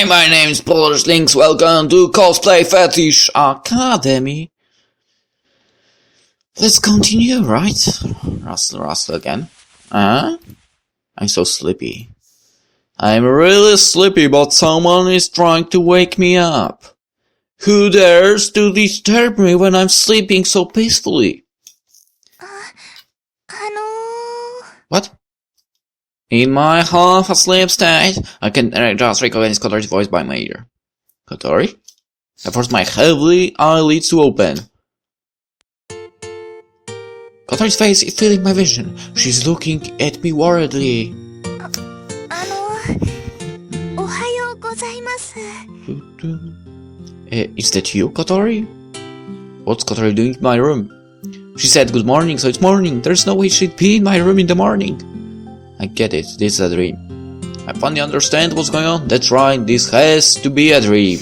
Hi, my name is PolishLynx. Welcome to Cosplay Fetish Academy. Let's continue, right? Rustle again. I'm so sleepy. I'm really sleepy, but someone is trying to wake me up. Who dares to disturb me when I'm sleeping so peacefully? What? In my half-asleep state, I can just recognize Kotori's voice by my ear. Kotori? I forced my heavy eyelids to open. Kotori's face is filling my vision. She's looking at me worriedly. Is that you, Kotori? What's Kotori doing in my room? She said good morning, so it's morning. There's no way she'd be in my room in the morning. I get it, this is a dream. I finally understand what's going on. That's right, this has to be a dream.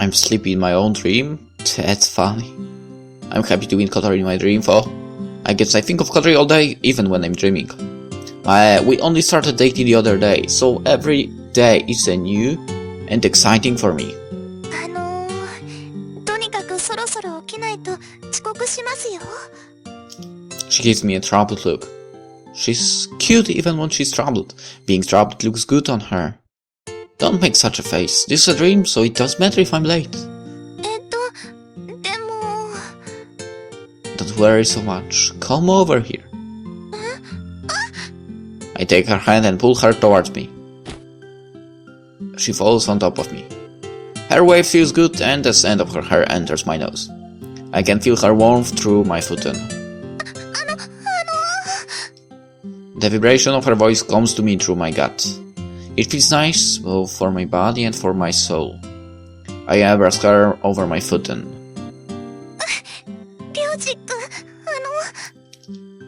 I'm sleepy in my own dream? That's funny. I'm happy to meet Kotori in my dream, though. I guess I think of Kotori all day, even when I'm dreaming. We only started dating the other day, so every day is a new and exciting for me. She gives me a troubled look. She's cute even when she's troubled. Being troubled looks good on her. Don't make such a face. This is a dream, so it doesn't matter if I'm late. Don't worry so much. Come over here. I take her hand and pull her towards me. She falls on top of me. Her wave feels good and the scent of her hair enters my nose. I can feel her warmth through my futon. The vibration of her voice comes to me through my gut. It feels nice, both for my body and for my soul. I embrace her over my futon.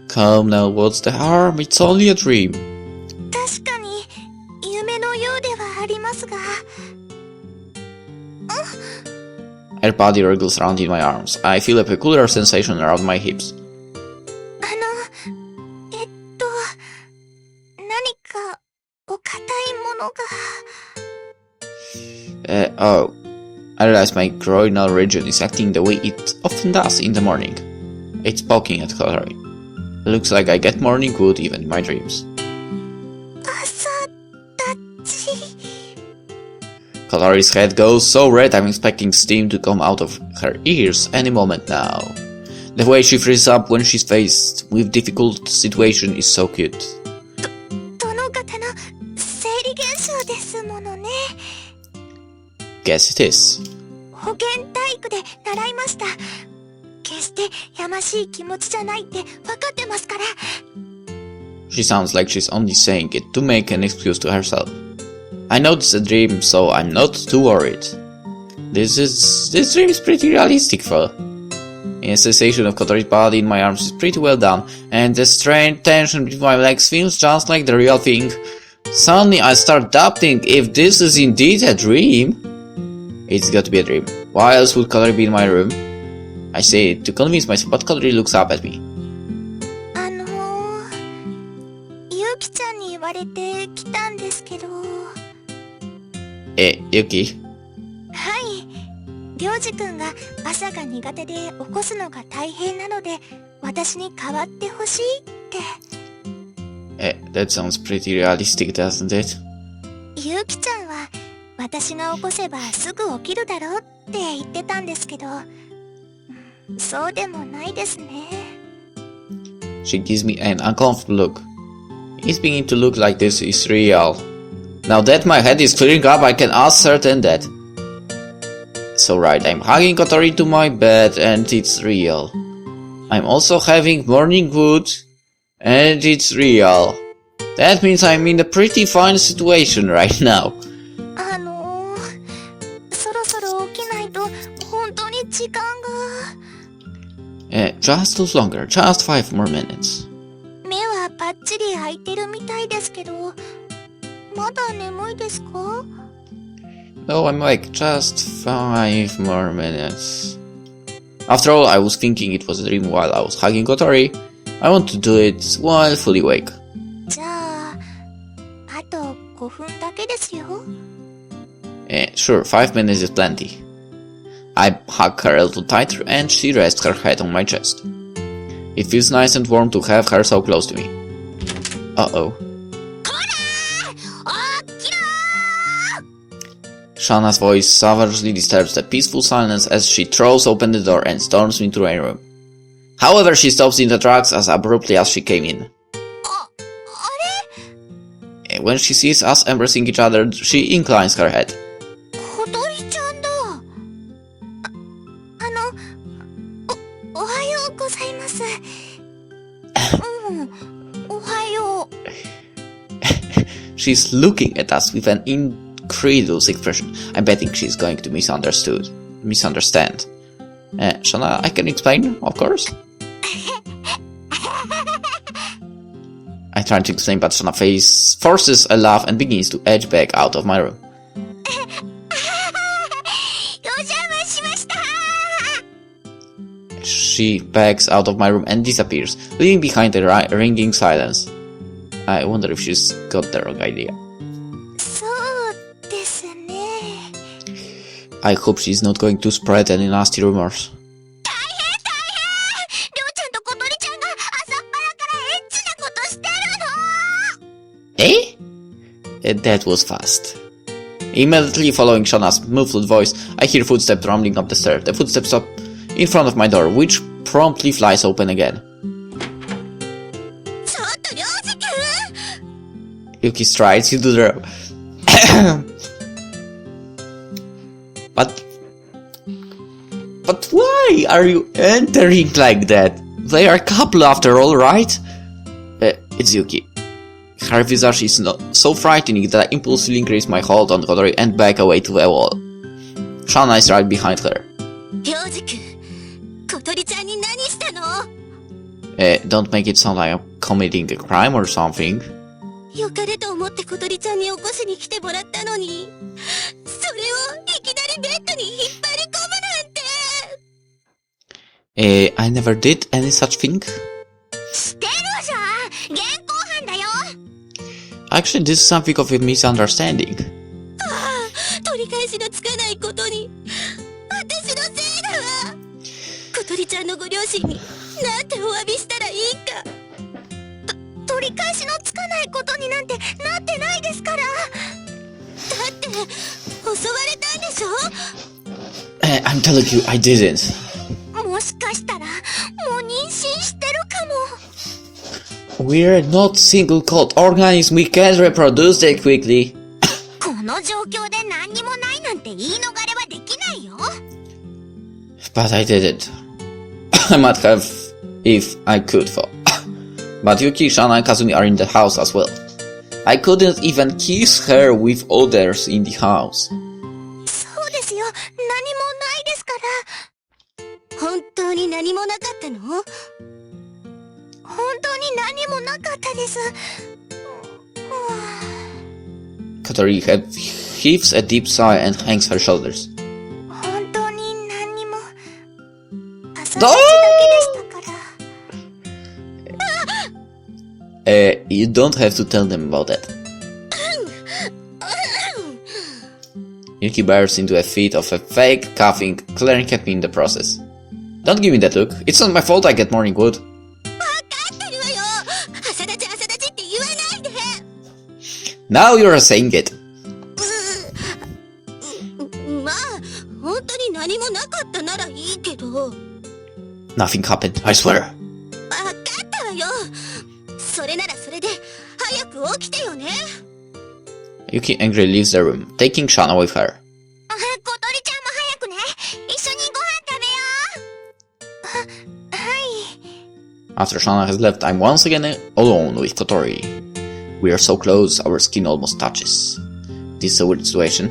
Come now, what's the harm? It's only a dream. Her body wriggles around in my arms. I feel a peculiar sensation around my hips. I realize my groinal region is acting the way it often does in the morning. It's poking at Kotori. Looks like I get morning wood even in my dreams. Kotori's head goes so red I'm expecting steam to come out of her ears any moment now. The way she freezes up when she's faced with difficult situation is so cute. Guess it is. She sounds like she's only saying it to make an excuse to herself. I know it's a dream, so I'm not too worried. This dream is pretty realistic though. The sensation of Kotori's body in my arms is pretty well done, and the strained tension between my legs feels just like the real thing. Suddenly I start doubting if this is indeed a dream. It's got to be a dream. Why else would Kotori be in my room? I say it to convince myself, but Kotori looks up at me. Yuki? That sounds pretty realistic, doesn't it? She gives me an uncomfortable look. It's beginning to look like this is real. Now that my head is clearing up, I can ascertain that. So right, I'm hugging Kotori to my bed and it's real. I'm also having morning wood and it's real. That means I'm in a pretty fine situation right now. Just a little longer, just 5 more minutes. No, I'm awake, just 5 more minutes. After all, I was thinking it was a dream while I was hugging Kotori. I want to do it while fully awake. じゃあ、あと5分だけですよ。Sure, 5 minutes is plenty. I hug her a little tighter and she rests her head on my chest. It feels nice and warm to have her so close to me. Uh-oh. Shana's voice savagely disturbs the peaceful silence as she throws open the door and storms into my room. However, she stops in the tracks as abruptly as she came in. When she sees us embracing each other, she inclines her head. She's looking at us with an incredulous expression. I'm betting she's going to misunderstand. Shana, I can explain, of course. I try to explain, but Shana forces a laugh and begins to edge back out of my room. She backs out of my room and disappears, leaving behind a ringing silence. I wonder if she's got the wrong idea. I hope she's not going to spread any nasty rumors. Eh? That was fast. Immediately following Shana's muffled voice, I hear footsteps rumbling up the stairs. The footsteps stop in front of my door, which promptly flies open again. Yuuki strides into the room. But why are you entering like that? They are a couple after all, right? It's Yuuki. Her visage is so frightening that I impulsively increase my hold on Kotori and back away to the wall. Shana is right behind her. Don't make it sound like I'm committing a crime or something. I never did any such thing. Actually, this is something of a misunderstanding. I'm telling you, I didn't. We're not single-celled organisms, we can't reproduce that quickly. But I didn't. I might have if I could fall. But Yuuki, Shana and Kazumi are in the house as well. I couldn't even kiss her with others in the house. Kotori heaves a deep sigh and hangs her shoulders. You don't have to tell them about that. Yuuki bursts into a fit of a fake coughing, glaring at me in the process. Don't give me that look. It's not my fault I get morning wood. Now you're saying it. Nothing happened, I swear. Yuuki angrily leaves the room, taking Shana with her. After Shana has left, I'm once again alone with Kotori. We are so close, our skin almost touches. This is a weird situation.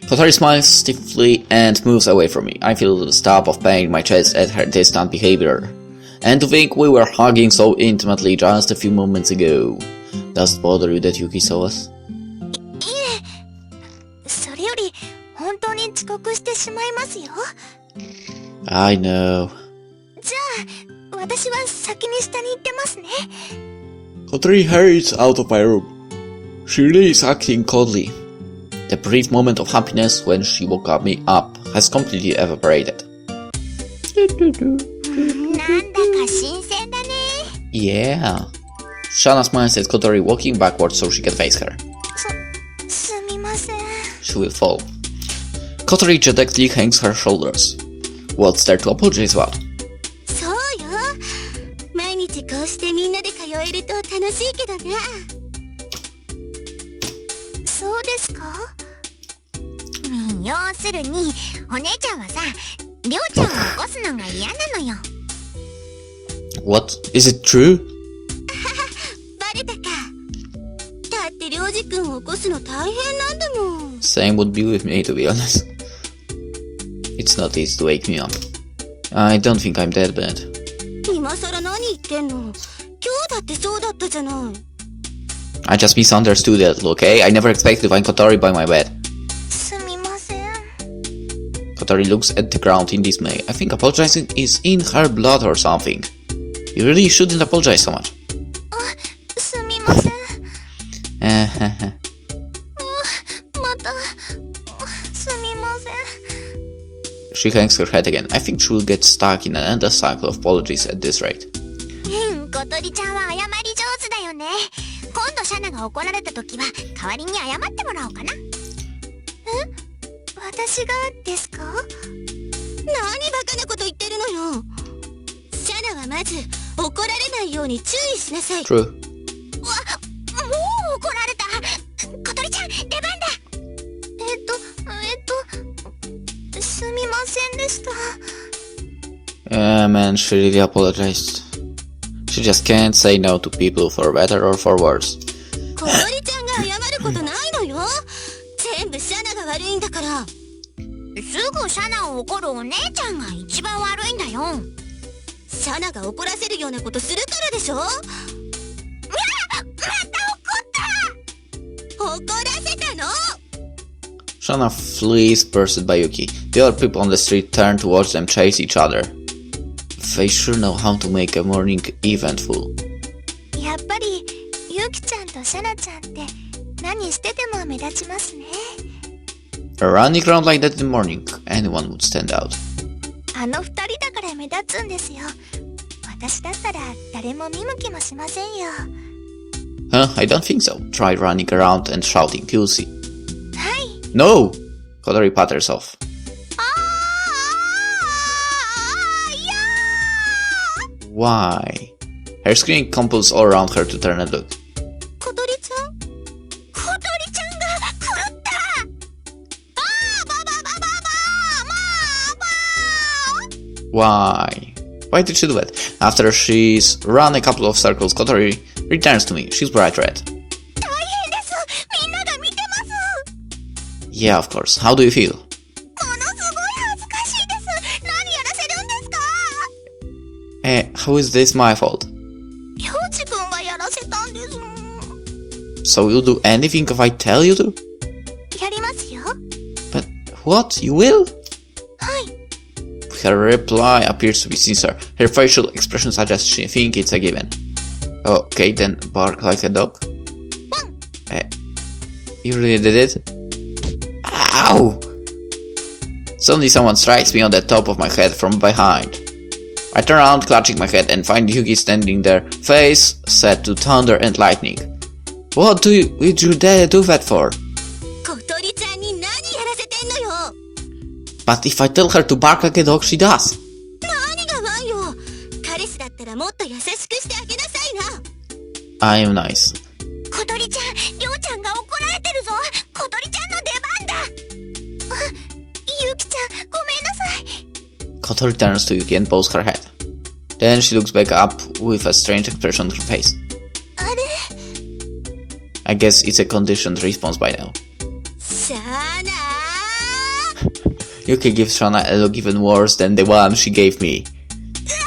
Kotori smiles stiffly and moves away from me. I feel the stab of pain in my chest at her distant behavior. And to think we were hugging so intimately just a few moments ago. Does it bother you that Yuuki saw us? 遅刻してしまいますよ。 I know. じゃあ、私は先に下に行ってますね。Kotori hurries out of my room. She really is acting coldly. The brief moment of happiness when she woke me up has completely evaporated. なんだか新鮮だね。 Yeah. Shana smiles at Kotori walking backwards so she can face her. すみません。 She will fall. Kotori directly hangs her shoulders. What's there to apologize about? そうよ。毎日こうしてみんなで通えると楽しいけどな。そうですか？要するに、お姉ちゃんはさ、りょうちゃんを起こすのが嫌なのよ。What? Is it true? バレたか。だってりょうじくんを起こすの大変なんだもん。Same would be with me, to be honest. It's not easy to wake me up. I don't think I'm that bad. 今さら何言ってんの？今日だってそうだったじゃない。I just misunderstood that, okay? I never expected to find Kotori by my bed. すみません。 Kotori looks at the ground in dismay. I think apologizing is in her blood or something. You really shouldn't apologize so much. すみません。また、すみません。 She hangs her head again. I think she will get stuck in an endless cycle of apologies at this rate. 小鳥ちゃんは謝り上手だよね。今度シャナが怒られた時は代わりに謝ってもらおうかな。私がですか？何バカなこと言ってるのよ。シャナはまず怒られないように注意しなさい。 True. もう怒られた。小鳥ちゃん、出番だ。すみませんでした。Man, she really apologized. She just can't say no to people for better or for worse. 小鳥ちゃんが謝ることないのよ。全部シャナが悪いんだから。すぐシャナを怒るお姉ちゃんが一番悪いんだよ。シャナが怒らせるようなことするからでしょ。また怒らせたの。 Shana flees pursued by Yuuki. The other people on the street turn to watch them chase each other. They sure know how to make a morning eventful. やっぱりユキちゃんとシャナちゃんって何してても目立ちますね。 Running around like that in the morning, anyone would stand out. あの二人だから目立つんですよ。私だったら誰も見向きもしませんよ。 Huh? I don't think so. Try running around and shouting, you'll see. はい。 No! Kotori patters off. いや Why? Her screaming compels all around her to turn and look. 小鳥ちゃんが狂った。Why? Why did she do that? After she's run a couple of circles, Kotori returns to me. She's bright red. 大変です。みんなが見てます。 Yeah, of course. How do you feel? ものすごい恥ずかしいです。何やらせるんですか？ How is this my fault? りょうじくんがやらせたんです。 So you'll do anything if I tell you to? やりますよ。 But what? You will? はい。 Her reply appears to be sincere. Her facial expression suggests she thinks it's a given. Okay, then bark like a dog. You really did it? Ow! Suddenly someone strikes me on the top of my head from behind. I turn around, clutching my head, and find Yuuki standing there, face set to thunder and lightning. What did you dare do that for? 小鳥ちゃんに何やらせてんのよ。 But if I tell her to bark like a dog, she does. 何がワンよ。彼氏だったらもっと優しくしてあげなさいな。 I am nice. 小鳥ちゃん、りょうちゃんが怒られてるぞ。小鳥ちゃんの出番だ。ゆうきちゃん、ごめんなさい。 Kotori turns to Yuuki and bows her head. Then she looks back up with a strange expression on her face. あれ？ I guess it's a conditioned response by now. シャナ Yuuki gives Shana a look even worse than the one she gave me. ま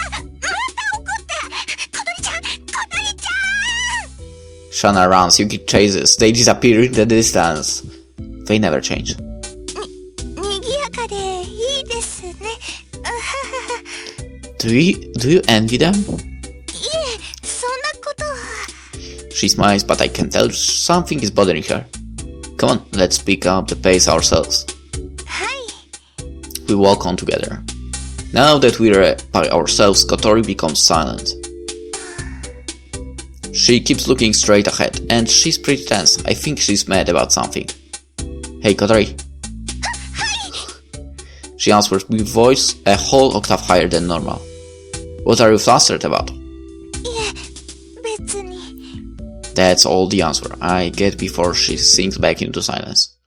た怒った。小鳥ちゃん、小鳥ちゃん。 Shana runs, Yuuki chases, they disappear in the distance. They never change. 賑やか Do you envy them? いえ、そんなことは。 She smiles, but I can tell something is bothering her. Come on, let's pick up the pace ourselves. はい。 We walk on together. Now that we're by ourselves, Kotori becomes silent. She keeps looking straight ahead, and she's pretty tense. I think she's mad about something. Hey, Kotori. She answers with voice a whole octave higher than normal. What are you flustered about? いえ、別に。 That's all the answer I get before she sinks back into silence.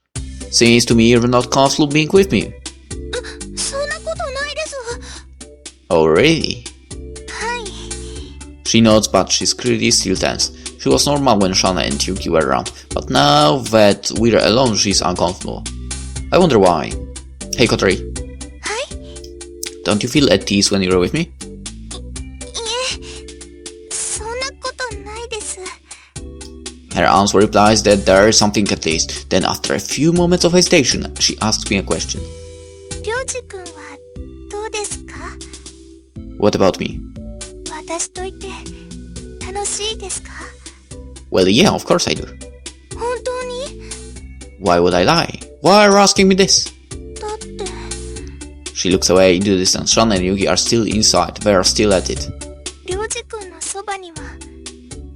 Seems to me you're not comfortable being with me. そんなことないです。 Oh, really? はい。 She nods, but she's clearly still tense. She was normal when Shana and Yuuki were around, but now that we're alone, she's uncomfortable. I wonder why. Hey, Kotori. はい。 Don't you feel at ease when you're with me? いえ、そんなことないです。 Her answer replies that there is something at least. Then after a few moments of hesitation, she asks me a question. りょうじくんはどうですか？ What about me? 私といて楽しいですか？ Well, yeah, of course I do. 本当に？ Why would I lie? Why are you asking me this? だって。 She looks away into the distance. Shana and Yuuki are still inside. They are still at it. りょうじくんのそばには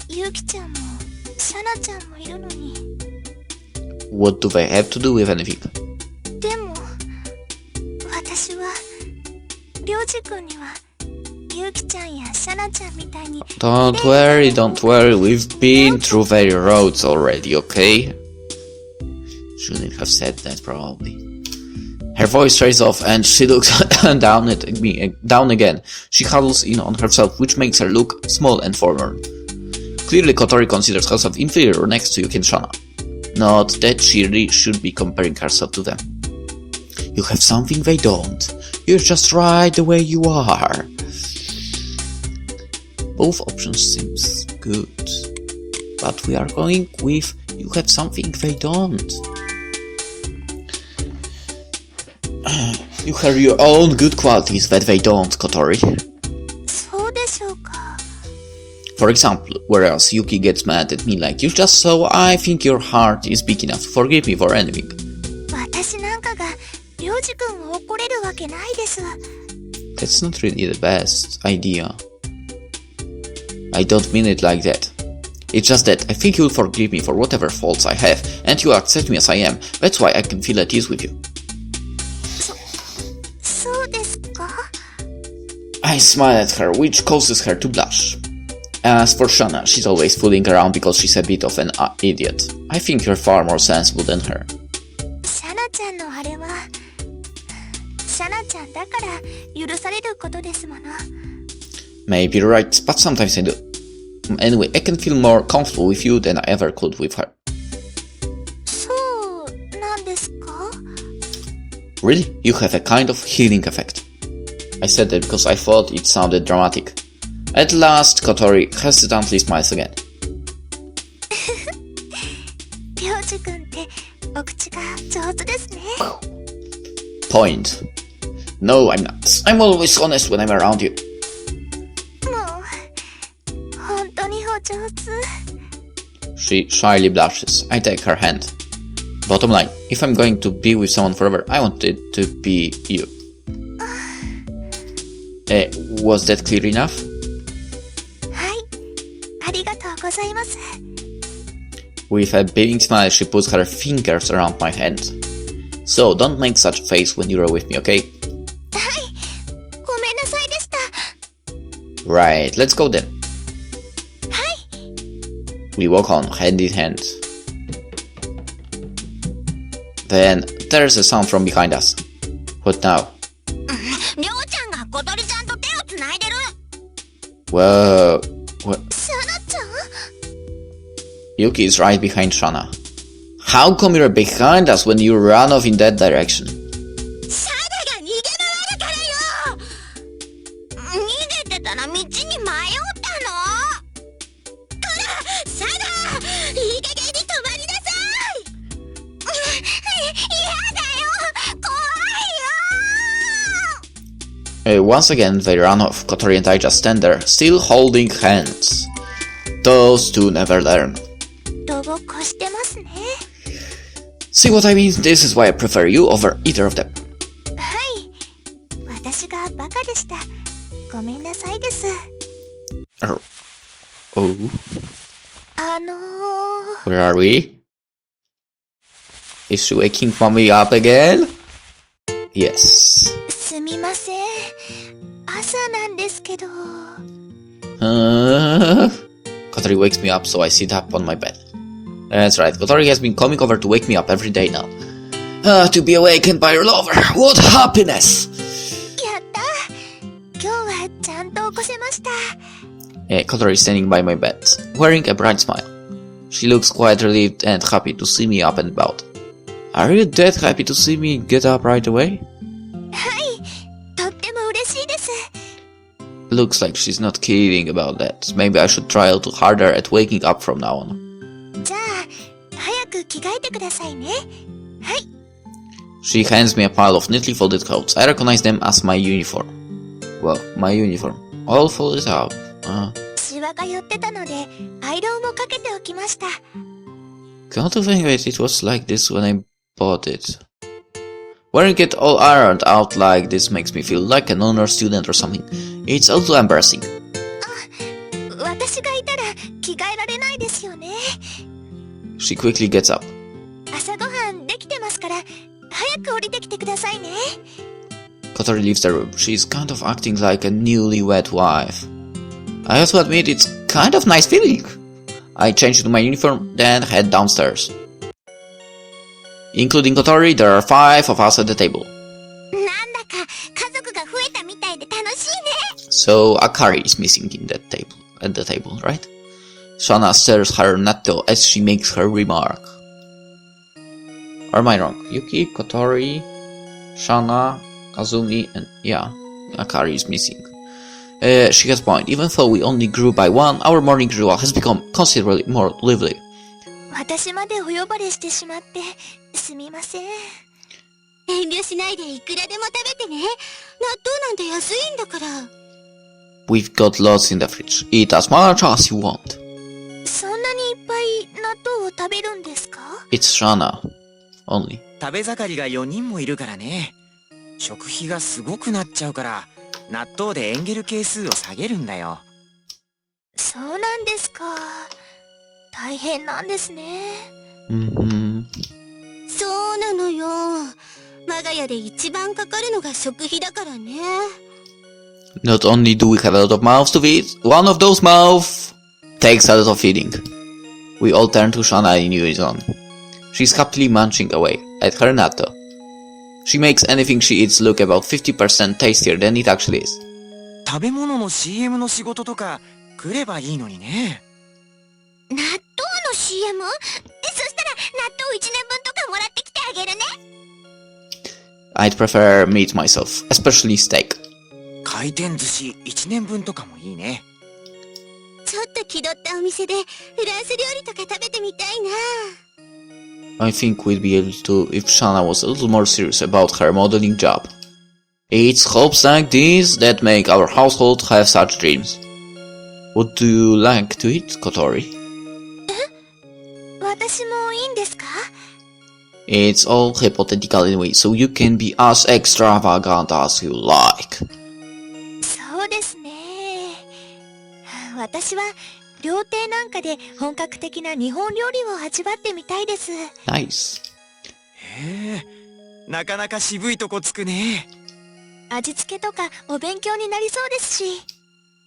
ゆうきちゃんもシャナちゃんもいるのに。 What do they have to do with anything? でも私はりょうじくんにはゆうきちゃんやシャナちゃんみたいに。 Don't worry, we've been through their roads already, okay? Shouldn't have said that, probably. Her voice trails off and she looks down at me, down again. She huddles in on herself, which makes her look small and forlorn. Clearly Kotori considers herself inferior next to Yuuki and Shana. Not that she really should be comparing herself to them. You have something they don't. You're just right the way you are. Both options seems good. But we are going with you have something they don't. You have your own good qualities that they don't, Kotori. そうでしょうか。 For example, whereas Yuuki gets mad at me like you just saw, I think your heart is big enough to forgive me for anything. 私なんかがりょうじくんを怒れるわけないです。 That's not really the best idea. I don't mean it like that. It's just that I think you'll forgive me for whatever faults I have, and you'll accept me as I am. That's why I can feel at ease with you. そうですか？ I smile at her, which causes her to blush. As for Shana, she's always fooling around because she's a bit of an idiot. I think you're far more sensible than her. シャナちゃんのあれはシャナちゃんだから許されることですもの。 Maybe you're right, but sometimes I do. Anyway, I can feel more comfortable with you than I ever could with her. そうなんですか？ Really? You have a kind of healing effect. I said that because I thought it sounded dramatic. At last, Kotori hesitantly smiles again. りょうじくんってお口が上手ですね。 Point. No, I'm not. I'm always honest when I'm around you. もう本当にお上手。 She shyly blushes. I take her hand. Bottom line, if I'm going to be with someone forever, I want it to be you. Was that clear enough? はい、ありがとうございます。 With a beaming smile, she puts her fingers around my hand. So, don't make such a face when you're with me, okay? はい、ごめんなさいでした。 Right, let's go then. はい。 We walk on, hand in hand. Then, there's a sound from behind us. What now? りょうちゃんが小鳥ちゃんと手をつないでる。 Whoa.シャナちゃん？ Yuuki is right behind Shana. How come you're behind us when you run off in that direction? シャナが逃げ回るからよ。逃げてたら道に迷ったの。ほら、シャナ、いい加減に止まりなさい。嫌だよ、怖いよ。Once again, they run off. Kotori and I just stand there, still holding hands. Those two never learn. ロボコしてますね。 See what I mean? This is why I prefer you over either of them. はい。私がバカでした。ごめんなさいです。Oh. Where are we? Is she waking mommy up again? Yes. すみません。朝なんですけど。Kotori wakes me up, so I sit up on my bed. That's right, Kotori has been coming over to wake me up every day now. To be awakened by her lover, what happiness! やった！今日はちゃんと起こせました。Kotori is standing by my bed, wearing a bright smile. She looks quite relieved and happy to see me up and about. Are you that happy to see me get up right away? はい、とっても嬉しいです。Looks like she's not kidding about that. Maybe I should try a little harder at waking up from now on. じゃあ、早く着替えてくださいね。はい。She hands me a pile of neatly folded clothes. I recognize them as my uniform. Well, my uniform. All folded up. シワが寄ってたので、アイロンもかけておきました。Come to think of it, it was like this when I bought it. Wearing it all ironed out like this makes me feel like an honor student or something. It's a little embarrassing. 私がいたら着替えられないですよね。She quickly gets up. 朝ごはんできてますから、早く降りてきてくださいね。Kotori leaves the room. She's kind of acting like a newlywed wife. I have to admit, it's kind of nice feeling. I change into my uniform, then head downstairs. Including Kotori, there are 5 of us at the table. なんだか家族が増えたみたいで楽しいね。So Akari is missing in that table, at the table, right? Shana stares her natto as she makes her remark. Or am I wrong? Yuuki, Kotori, Shana, Kazumi, and yeah, Akari is missing. She has a point. Even though we only grew by 1, our morning ritual has become considerably more lively. 私までお呼ばれしてしまってすみません。遠慮しないでいくらでも食べてね。納豆なんて安いんだから。We've got lots in the fridge. Eat as much as you want. そんなにいっぱい納豆を食べるんですか？ It's Shana. Only. 食べ盛りが4人もいるからね。食費がすごくなっちゃうから、納豆でエンゲル係数を下げるんだよ。そうなんですか。大変なんですね。そうなのよ。我が家で一番かかるのが食費だからね。Not only do we have a lot of mouths to feed, one of those mouths takes a lot of feeding. We all turn to Shana in unison. She's happily munching away at her natto. She makes anything she eats look about 50% tastier than it actually is. 食べ物の CM の仕事とか来ればいいのにね。納豆の CM？ そしたら納豆1年分とかもらってきてあげるね。I'd prefer meat myself, especially steak. 回転寿司1年分とかもいいね。ちょっと気取ったお店でフランス料理とか食べてみたいな。I think we'd be able to if Shana was a little more serious about her modeling job. It's hopes like these that make our household have such dreams. Would you like to eat, Kotori? 私もいいんですか？ It's all hypothetical anyway, so you can be as extravagant as you like. そうですね。私は料亭なんかで本格的な日本料理を味わってみたいです。Nice. へえ、なかなか渋いとこつくね。味付けとかお勉強になりそうですし。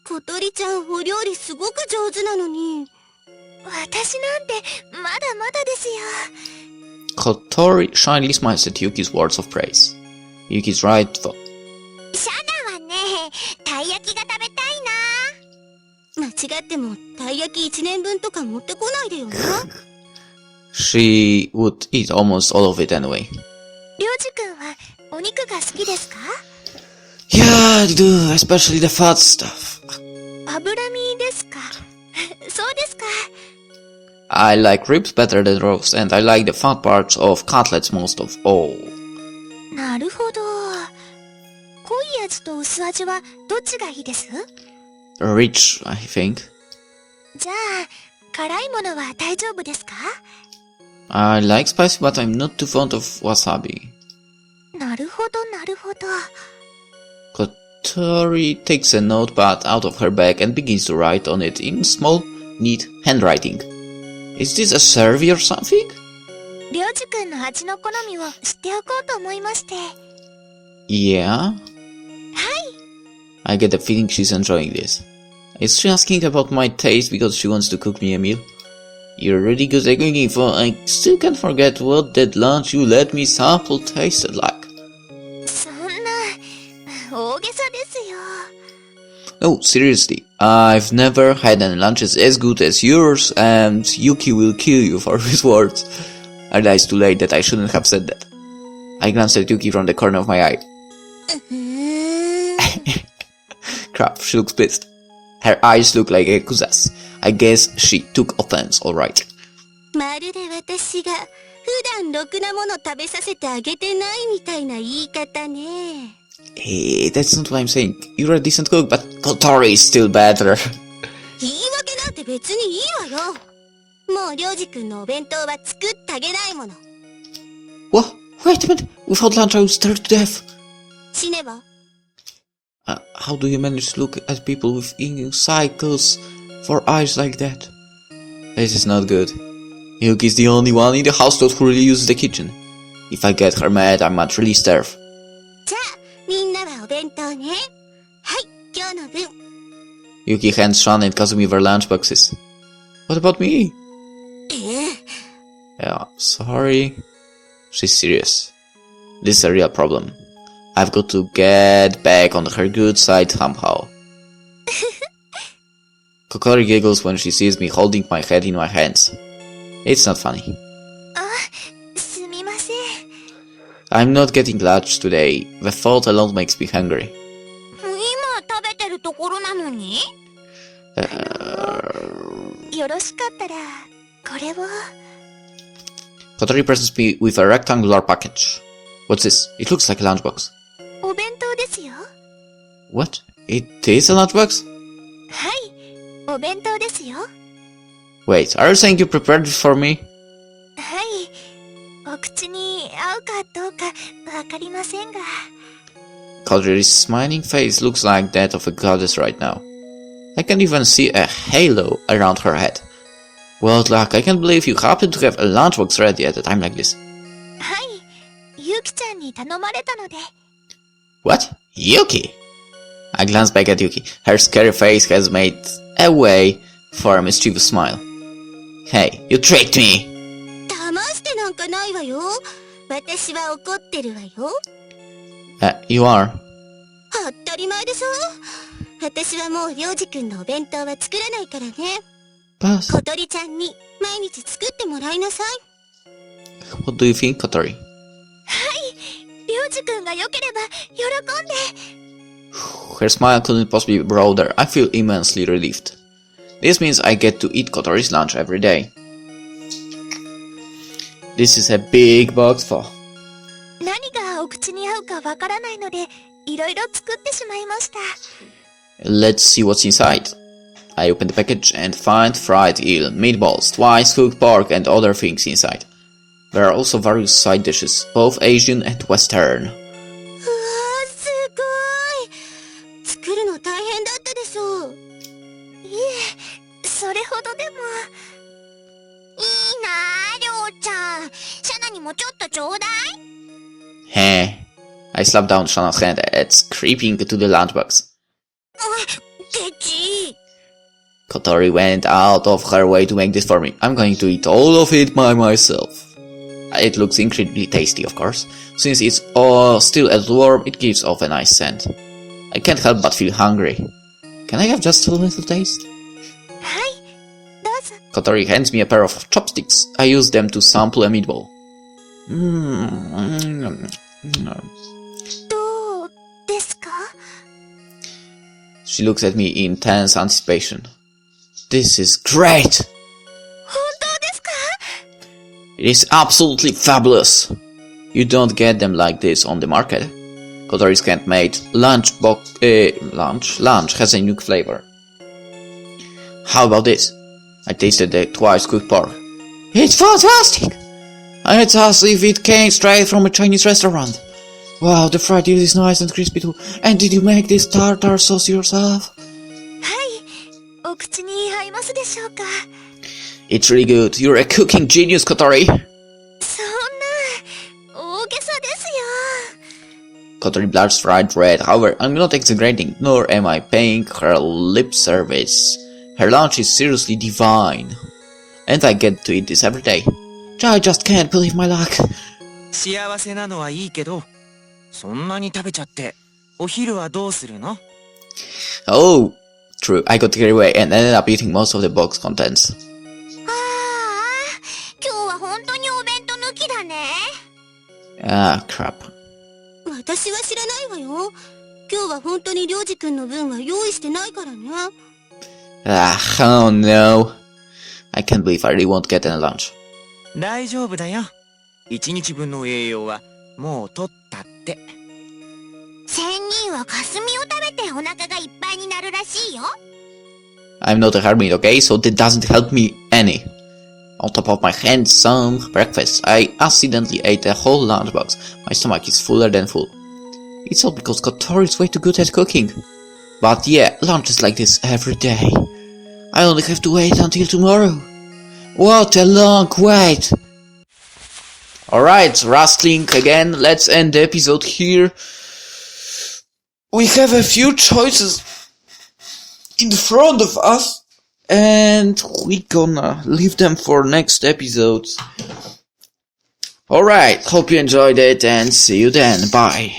小鳥ちゃんお料理すごく上手なのに。私なんてまだまだですよ。Kotori shyly smiles at Yuki's words of praise. Yuki's right though. シャナはね、たい焼きが食べたいな。間違ってもたい焼き1年分とか持ってこないでよな。She would eat almost all of it anyway. りょうじくんはお肉が好きですか？ Yeah, I do, especially the fat stuff. 脂身ですか？そうですか。I like ribs better than roast, and I like the fat parts of cutlets most of all. なるほど。濃い味と薄味はどっちがいいです？ Rich, I think. じゃあ、辛いものは大丈夫ですか？ I like spicy, but I'm not too fond of wasabi. なるほど、なるほど。Kotori takes a notepad out of her bag and begins to write on it in small, neat handwriting. Is this a survey or something? りょうじくんの味の好みを知っておこうと思いまして。Yeah? I get the feeling she's enjoying this. Is she asking about my taste because she wants to cook me a meal? You're really good at cooking, for I still can't forget what that lunch you let me sample tasted like. そんな、大げさですよ。No, seriously, I've never had any lunches as good as yours, and Yuuki will kill you for his words. I realize too late that I shouldn't have said that. I glanced at Yuuki from the corner of my eye. Crap, she looks pissed. Her eyes look like Yakuza's. I guess she took offense, alright. まるで私が普段ろくなもの食べさせてあげてないみたいな言い方ね。Hey, that's not what I'm saying. You're a decent cook, but Kotori is still better. 言い訳なんて別にいいわよ。もうりょうじくんのお弁当は作ってあげないもの。What? Wait a minute. Without lunch I will starve to death. 死ねばhow do you manage to look at people with eating cycles for eyes like that? This is not good. Yuki's the only one in the household who really uses the kitchen. If I get her mad, I might really starve. じゃあ、みんなはお弁当ね。はい、今日の分。Yuki hands Shana and Kazumi their lunchboxes. What about me? Yeah, sorry. She's serious. This is a real problem. I've got to get back on her good side somehow. Kotori giggles when she sees me holding my head in my hands. It's not funny. すみません。I'm not getting lunch today. The thought alone makes me hungry. 今食べてるところなのによろしかったら、これを。Kotori presents me with a rectangular package. What's this? It looks like a lunchbox. お弁当ですよ。What? It is a lunchbox? はい、お弁当ですよ。Wait, are you saying you prepared it for me? はい、お口に合うかどうかわかりませんが。Kotori's smiling face looks like that of a goddess right now. I can even see a halo around her head. What luck, I can't believe you happen to have a lunchbox ready at a time like this. はい、ゆうきちゃんに頼まれたので。What? Yuki? I glance back at Yuki. Her scary face has made a way for a mischievous smile. Hey, you tricked me! 騙してなんかないわよ。私は怒ってるわよ。You are? 当たり前でしょ。私はもうりょうじくんのお弁当は作らないからね。But... 小鳥ちゃんに毎日作ってもらいなさい。What do you think, Kotori? はい、りょうじくんが良ければ喜んで。Her smile couldn't possibly be broader. I feel immensely relieved. This means I get to eat Kotori's lunch every day. This is a big box for... 何がお口に合うかわからないので、いろいろ作ってしまいました。Let's see what's inside. I open the package and find fried eel, meatballs, twice cooked pork and other things inside. There are also various side dishes, both Asian and Western. うわー、すごい。作るの大変だったでしょう。いえ、それほどでも。いいなあ、りょうちゃん。シャナにもちょっとちょうだい。Heh. I slap down Shana's hand as creeping to the lunchbox. ケチ。Kotori went out of her way to make this for me. I'm going to eat all of it by myself. It looks incredibly tasty, of course. Since it's still a little warm, it gives off a nice scent. I can't help but feel hungry. Can I have just a little taste? はい、どうぞ。Kotori hands me a pair of chopsticks. I use them to sample a meatball. どうですか？ She looks at me in tense anticipation. This is great! 本当ですか？ It is absolutely fabulous! You don't get them like this on the market. Kotori's handmade lunch has a unique flavor. How about this? I tasted the twice cooked pork. It's fantastic! It's as if it came straight from a Chinese restaurant. Wow, the fried eel is nice and crispy too. And did you make this tartar sauce yourself? はい。お口に合いますでしょうか? It's really good. You're a cooking genius, Kotori. そんな、大げさですよ。 Kotori blushed bright red. However, I'm not exaggerating, nor am I paying her lip service. Her lunch is seriously divine. And I get to eat this every day. I just can't believe my luck. 幸せなのはいいけど、そんなに食べちゃって、お昼はどうするの? Oh, true. I got carried away and ended up eating most of the box contents. ああ、今日は本当にお弁当抜きだね。Ah, crap. 私は知らないわよ。今日は本当にRyoujiくんの分は用意してないからね。Oh no. I can't believe I really won't get any lunch. 大丈夫だよ。1日分の栄養はもう取ったって。仙人は霞を食べてお腹がいっぱいになるらしいよ。I'm not a hermit, okay? So that doesn't help me any. On top of my handsome breakfast, I accidentally ate a whole lunchbox. My stomach is fuller than full. It's all because Kotori is way too good at cooking. But yeah, lunch is like this every day. I only have to wait until tomorrow. What a long wait! Alright, Rustling again. Let's end the episode here. We have a few choices in front of us, and we gonna leave them for next episode. Alright, hope you enjoyed it, and see you then. Bye.